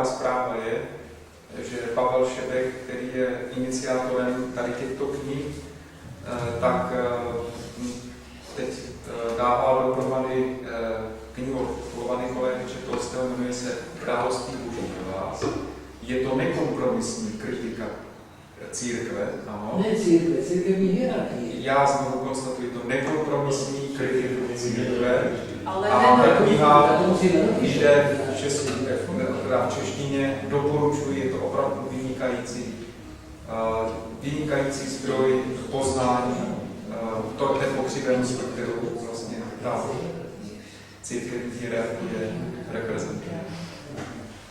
zpráva je, že Pavel Šebek, který je iniciátorem tady těchto knih, tak teď dával dohromady knihu od Lova Nikolaje Četolského, jmenuje se Království Boží pro vás. Je to nekompromisní kritika církve, ano. Ne církve, církevní hierarchie. Já znovu konstatuji to nekompromisní kritiku církve. Ale a kniha jde v češtině, doporučuji, je to opravdu vynikající zdroj poznání té pokřivenosti, kterou vlastně ta církevní hierarchie reprezentuje.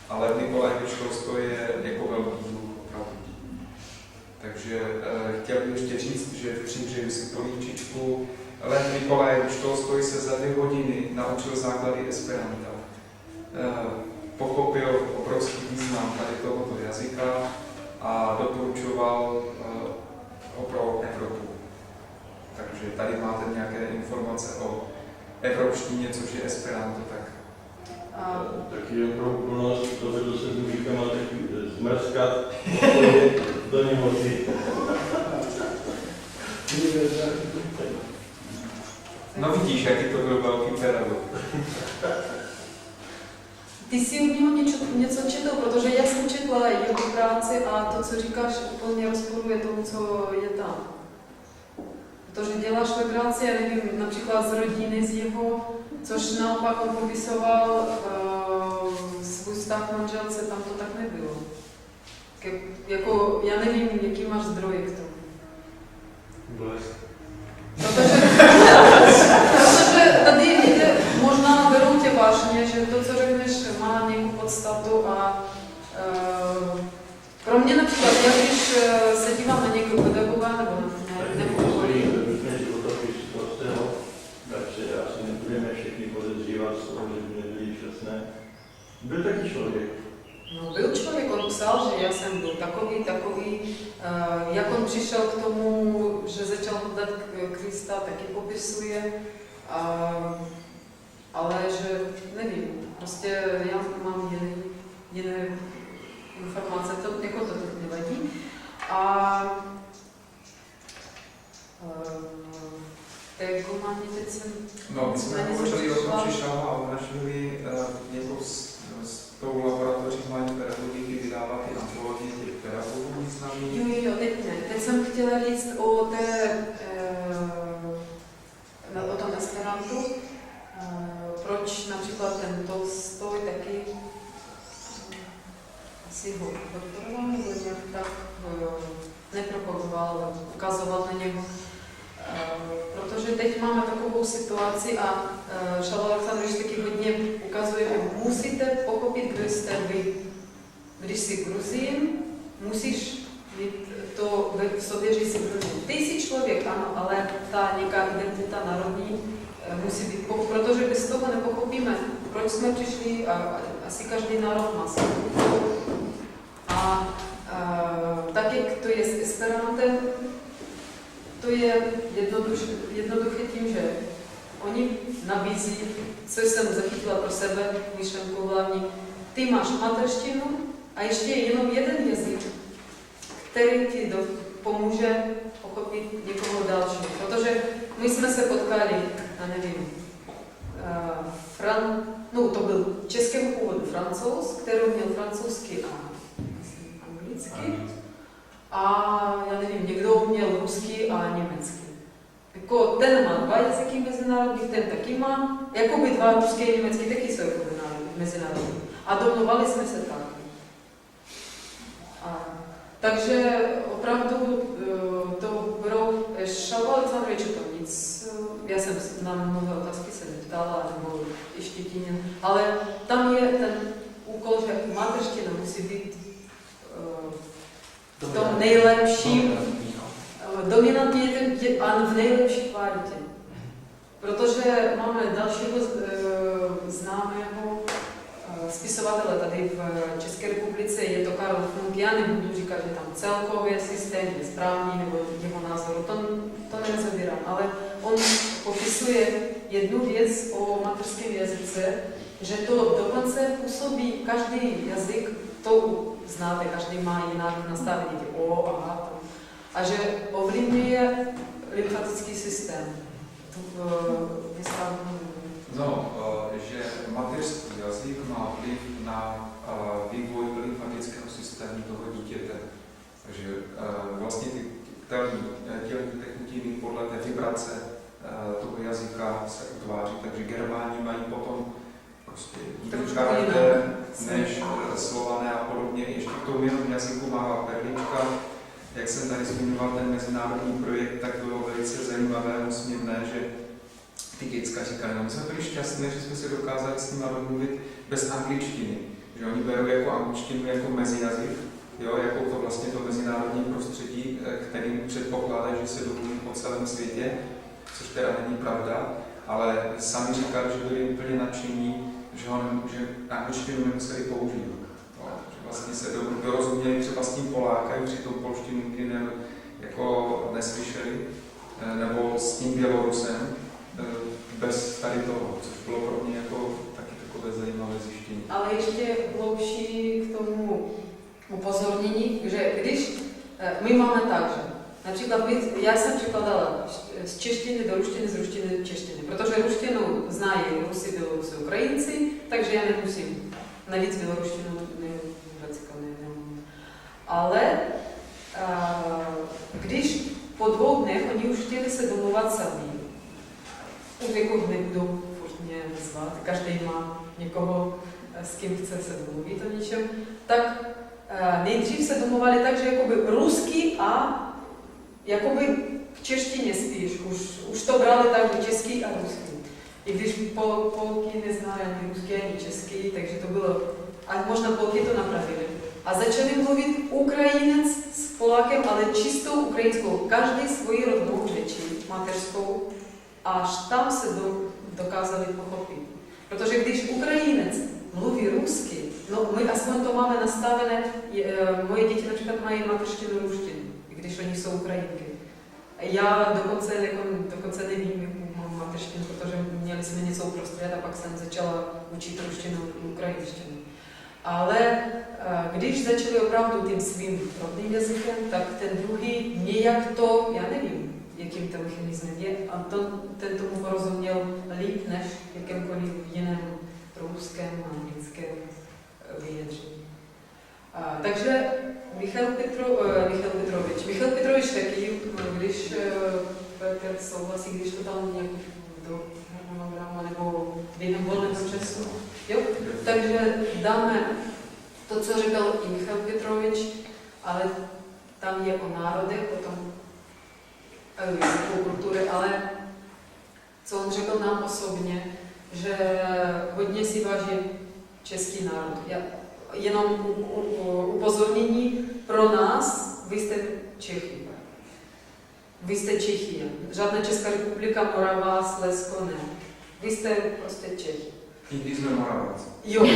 Ale Nikolaj Četolský je jako velký duch opravdu. Takže chtěl bych ještě říct, že přihřeju si políčičku. Len Nikolaj Četolský se za 2 hodiny naučil základy esperanta. Pochopil obrovský význam tady tohoto jazyka a doporučoval ho pro Evropu. Takže tady máte nějaké informace o evropštině, což je esperanto, tak. Taky je pro nás dovedl se s muzikama taky zmrzkat do nemoci. No vidíš, jaký to byl velký pedagog. Ty jsi od něho něco četl, protože já jsem četla jeho práci a to, co říkáš, úplně rozporuje tomu, co je tam. Protože děláš legraci, já nevím, například z rodiny z jeho, což naopak on popisoval svůj vztah k manželce, tam to tak nebylo. Jako, já nevím, jaký máš zdroje k tomu. Blesk. Protože tady jde, možná berou tě vážně, že to, co řekneš, má nějakou podstatu a pro mě například, já když se dívám na někdo pedagoga nebo okolí. Takže asi nebudeme všichni podezřívat z toho, že by nebyli čestné. Byl taky člověk. No, byl člověk, on psal, že já jsem byl takový, jak on přišel k tomu, že začal hledat Krista, taky popisuje, ale že nevím, prostě já mám jiné informace, to jako to nevadí. Egománi, teď jsem... No, my jsme hovořili o tom, že Šáma našli jako s tou laboratoří mladí pedagogiky vydávat i antologii těch pedagogů významných. Jo, teď ne. Teď jsem chtěla říct o tom esperantu. Proč například ten Tolstoj taky asi ho podporoval, nebo nějak tak nepropagoval, ukazoval na něho. Protože teď máme takovou situaci a Šaul Alexandrovič taky hodně ukazuje, že musíte pochopit, kdo jste vy. Když jsi Gruzín, musíš mít to v sobě, že jsi Gruzín. Ty jsi člověk, ano, ale ta nějaká identita národní musí být, protože bez toho nepochopíme, proč jsme přišli a asi každý národ má svou. A tak, jak to je s Esperantem, to je jednoduché tím, že oni nabízí, co jsem zachytila pro sebe, myšlenku hlavní, ty máš mateřštinu a ještě jenom jeden jazyk, který ti pomůže pochopit někoho dalšího. Protože my jsme se potkali, já nevím, to byl českého původu Francouz, který měl francouzsky a anglicky. A já nevím, někdo měl rusky a německy. Jako ten má 2 jazyky mezinárodní, ten taky má, jako by 2 ruské a německy taky jsou jako mezinárodní. A domluvali jsme se tak. Takže opravdu to bylo Šaul Alexandrovič, to nic, já jsem na mnohé otázky se neptala, nebo i Štětíně, ale tam je ten úkol, že mateřština musí být v tom nejlepším, dominantně a v nejlepší kvalitě. Protože máme dalšího známého spisovatele tady v České republice, je to Karol Funk. Já nebudu říkat, že tam celkově systém je správný nebo jeho názoru, to nerozebírám, ale on popisuje jednu věc o mateřském jazyce, že to dokonce působí každý jazyk, to znáte, každý má jinak nastavení o, a, a že ovlivňuje lymfatický systém. No, že mateřský jazyk má vliv na vývoj lymfatického systému toho dítěte. Takže vlastně ty tělní tekutiny podle té vibrace toho jazyka se utváří, takže Germáni mají potom prostě jiný charakter než Slované a podobně. Ještě k tomu jenom jazyku má perlička. Jak jsem tady zmiňoval ten mezinárodní projekt, tak bylo velice zajímavé a úsměvné, že ty děcka říkali, no my jsme byli šťastní, že jsme se dokázali s nimi domluvit bez angličtiny. Že oni berou jako angličtinu jako mezijazyk, jo, jako to vlastně to mezinárodní prostředí, kterým předpokládá, že se domluví po celém světě, což teda není pravda, ale sami říkali, že byli úplně nadšení, že angličtinu nemuseli používat. No, že vlastně se dorozuměli třeba s tím Polákem, přitom polštinu nikdy jako neslyšeli, nebo s tím Bělorusem, bez tady toho, což bylo pro mě jako taky takové zajímavé zjištění. Ale ještě hloubší k tomu upozornění, že když my máme tak, že například já jsem překladala z češtiny do ruštiny, z ruštiny do češtiny, protože ruštinu znají Rusy, Bělorusy, Ukrajinci, takže já nemusím navíc běloruštinu neumím. Ale když po 2 dnech oni už chtěli se domluvat sami, už jako nebudou furt mě zvat, každý má někoho, s kým chce se domluvit o něčem, tak nejdřív se domluvali tak, že jakoby rusky a jakoby k češtině spíš, už to brali tak, že český a ruský. I když Polky neznali ani ruský, ani český, takže to bylo, a možná Polky to napravili. A začali mluvit Ukrajinec s Polákem, ale čistou ukrajinskou, každý svoji rodnou řeči, mateřskou, až tam se dokázali pochopit. Protože když Ukrajinec mluví rusky, no my aspoň to máme nastavené, moje děti například mají mateřštinu ruštinu, když oni jsou Ukrajinky. Já dokonce nevím, jak mám mateřštinu, protože měli jsme něco uprostřed a pak jsem začala učit ruštinu ukrajinštinu. Ale když začali opravdu tím svým rodným jazykem, tak ten druhý nějak to, já nevím, jakým to mechanismem je, a ten tomu porozuměl líp než jakémkoliv jiném ruském a anglickém vyjádření. Takže Michal Petrovič taky, když Petr souhlasí, když to tam nějak do harmonogramu nebo v jiném volném času. Jo? Takže dáme to, co říkal i Michal Petrovič, ale tam je o národech, potom jazyku kultury, ale co on řekl nám osobně, že hodně si váží český národ. Jenom upozornění pro nás, vy jste Čechy. Vy jste Čechy. Žádná Česká republika, Morava, Slezsko, ne. Vy jste prostě Čechy. I když jsme Moraváci. Jo,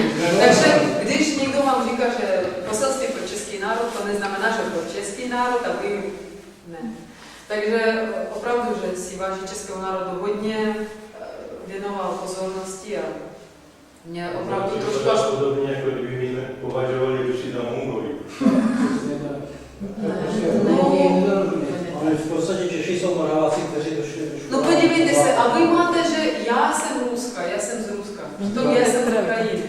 takže když někdo vám říká, že poselství pro český národ, to neznamená, že pro český národ a vy ne. Takže opravdu, že si váží českého národu hodně věnoval pozornosti a mě opravdu trošku až... Podobně jako kdyby my považovali Rusy za Mongoly. Ale v podstatě Češi jsou Moraváci, kteří došli do školy. No podívejte se, a vy máte, že já jsem Ruska, já jsem z Ruska, přitom já jsem z Ukrajiny.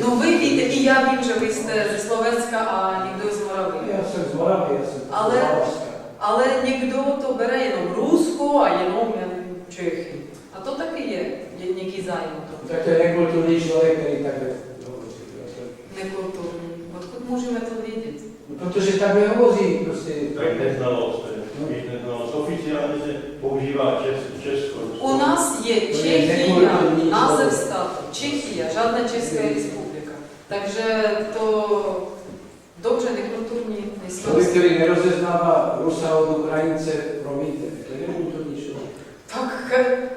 No vy víte, i já vím, že vy jste ze Slovenska a někdo je z Moravy. Já jsem z Moravy, já jsem z Moravska. Ale někdo to bere jenom Rusko a jenom Čechy. A to taky je nějaký zájem. Tak to je nekulturní člověk, který takhle hovoří. Nekulturní. Odkud můžeme to vědět? No, protože takhle hovoří prostě. Tak neznalost. Oficiálně se používá Česko. U nás je Čechia, název státu. Čechia, žádná Česká republika. Takže to dobře nekulturní. Člověk, který nerozeznává Rusa od Ukrajince, promiňte, to je nekulturní člověk. Tak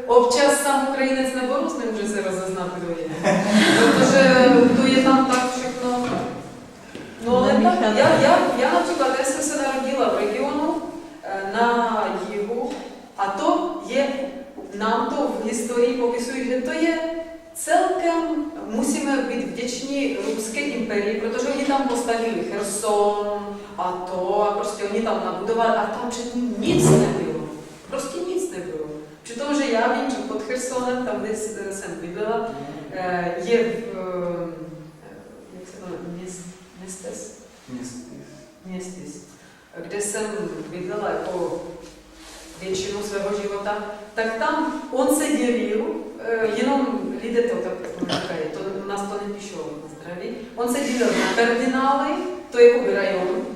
občas sám Ukrajinec nebo Rus nemůže se rozeznat, kdo je. Protože to je tam tak všechno. No ale já například, já jsem se narodila v regionu na jihu nám to v historii popisují, že to je celkem, musíme být vděční ruské imperii, protože oni tam postavili Cherson a to a prostě oni tam nabudovali a tam předtím nic nebylo. Prostě nic nebylo. Přitom, že já vím, že pod Chersonem, tam, kde jsem bydlela, je jak se to Městis, kde jsem bydlela jako většinu svého života, tak tam on se dělil, jenom lidé to tak říkají, to nás to nepíšou na zdraví, on se dělil na kardinály, to je jako rajon,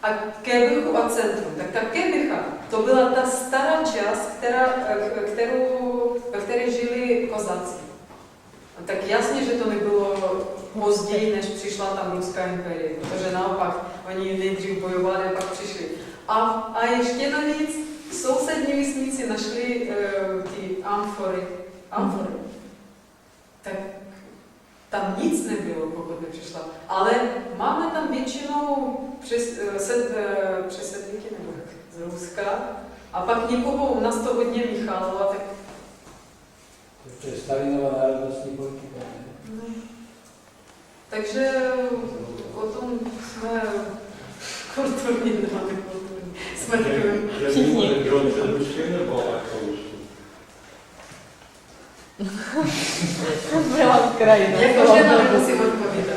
a Kebychu a centrum. Tak ta Kebycha, to byla ta stará část, ve které žili kozáci. Tak jasně, že to nebylo později, než přišla tam ruská imperie, protože naopak oni nejdřív bojovali a pak přišli. A ještě navíc sousední vesnici našli ty amfory. Tak tam nic nebylo, pokud nepřišla. Ale máme tam většinou přesedlíky nebo z Ruska a pak někoho u nás to hodně Michalova, tak... To je Stalinova národnostní politika, ne? No. Takže o tom jsme kulturní, nebo nekulturní. Jsme všichni. Bylo před Ruskem nebo Polsku? Byla Ukrajina. Jako žena nemusím odpovídat.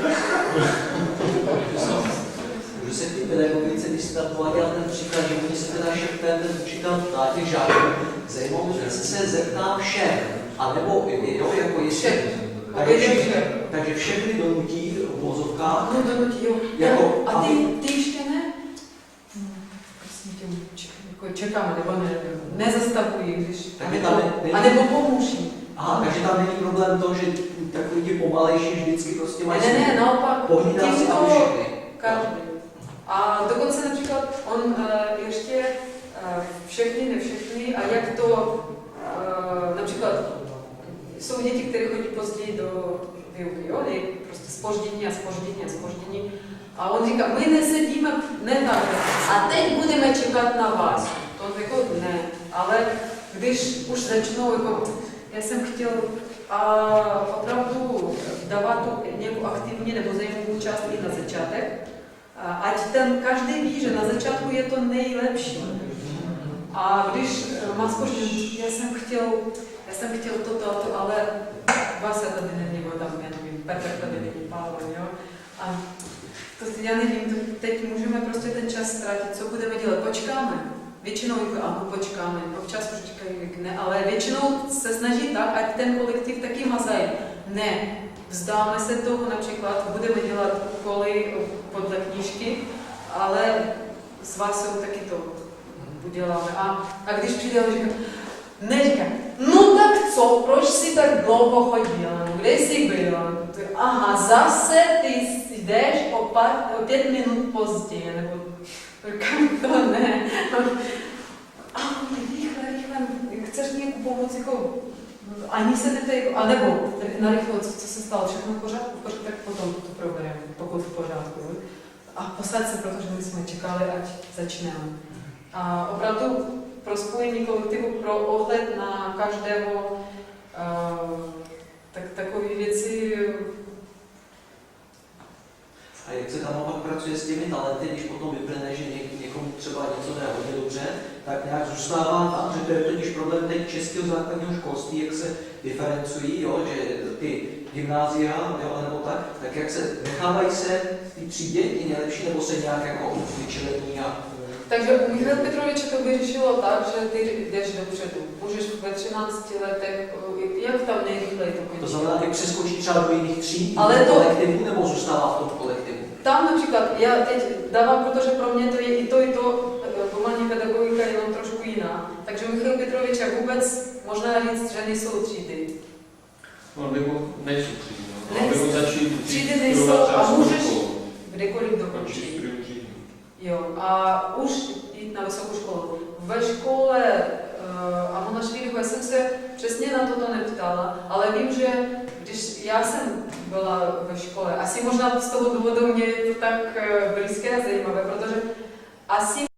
Můžu se k té pedagogice, když jsi tam pováděla ten příklad, že oni se teda šeptem, ten učitel na těch žáků, zajímalo mě, jestli se zeptá všem, anebo jo, jako jestli... Takže všechny donutí v vozovkách. No donutí, jo. Jako, a ty ještě ne? Prosím tě, čekáme, nebo ne, nezastavují, když... Anebo pomůží. Aha, takže tam není problém to, že takový ti pomalejší vždycky prostě mají... Ne, naopak. Pohlídá se tam všechny. Každý. A dokonce například on ještě všechny, ne všechny, a jak to například jsou děti, které chodí později do výuky, jo, je prostě zpoždění. A on říká, my nesedíme, ne tak, a teď budeme čekat na vás. To jako ne, ale když už začnou, jako, já jsem chtěl opravdu dávat tu nějakou aktivní nebo zajímavou část i na začátek, ať ten každý ví, že na začátku je to nejlepší. A když má zpoždění, já jsem chtěl toto, ale vás tady není, nebo tam, já nevím, Petr tady není, Pavel, jo. A to já nevím, teď můžeme prostě ten čas ztratit, co budeme dělat, počkáme. Většinou ano, počkáme, občas už říkají ne, ale většinou se snaží tak, ať ten kolektiv taky mazají. Ne, vzdáme se toho například, budeme dělat úkoly podle knížky, ale s vás taky to uděláme. A když přijde, říká, no tak co, proč jsi tak dlouho chodila, kde jsi byla? Aha, zase ty jdeš o 5 minut později, nebo to ne. A rychle, chceš nějakou pomoc, jako, ani se neptej, anebo narychlo, co se stalo, všechno v pořádku, tak potom to probereme, pokud v pořádku. A posaď se, protože my jsme čekali, ať začneme. A opravdu pro spojení kolektivu, pro ohled na každého, tak takové věci. A jak se tam pak pracuje s těmi talenty, když potom vyplyne, že někomu třeba něco jde hodně dobře, tak nějak zůstává tam, že to je totiž problém teď českého základního školství, jak se diferencují, jo, že ty gymnázia, jo, nebo tak jak se nechávají se ty třídě ti nejlepší, nebo se nějak jako vyčlení a... Takže u Michaila Petroviče to vyřešilo tak, že ty jdeš dopředu. Můžeš ve 13 letech, jak tam nejrychleji to končí. To znamená, jak přeskočí třeba do jiných tříd, ale do kolektivu, nebo zůstává v tom kolektivu? Tam například, já teď dávám, protože pro mě to je i to, humánní pedagogika je jenom trošku jiná. Takže Michail Petrovič jak vůbec možná říct, že nejsou třídy. No, nebo nejsou třídy, no. Nejsou. Začít Třídy nejsou a můžeš kdekoliv dokončit. Jo, a už jít na vysokou školu. Ve škole Amonašviliho já jsem se přesně na toto neptala, ale vím, že když já jsem byla ve škole, asi možná z toho důvodu mě je to tak blízké a zajímavé, protože asi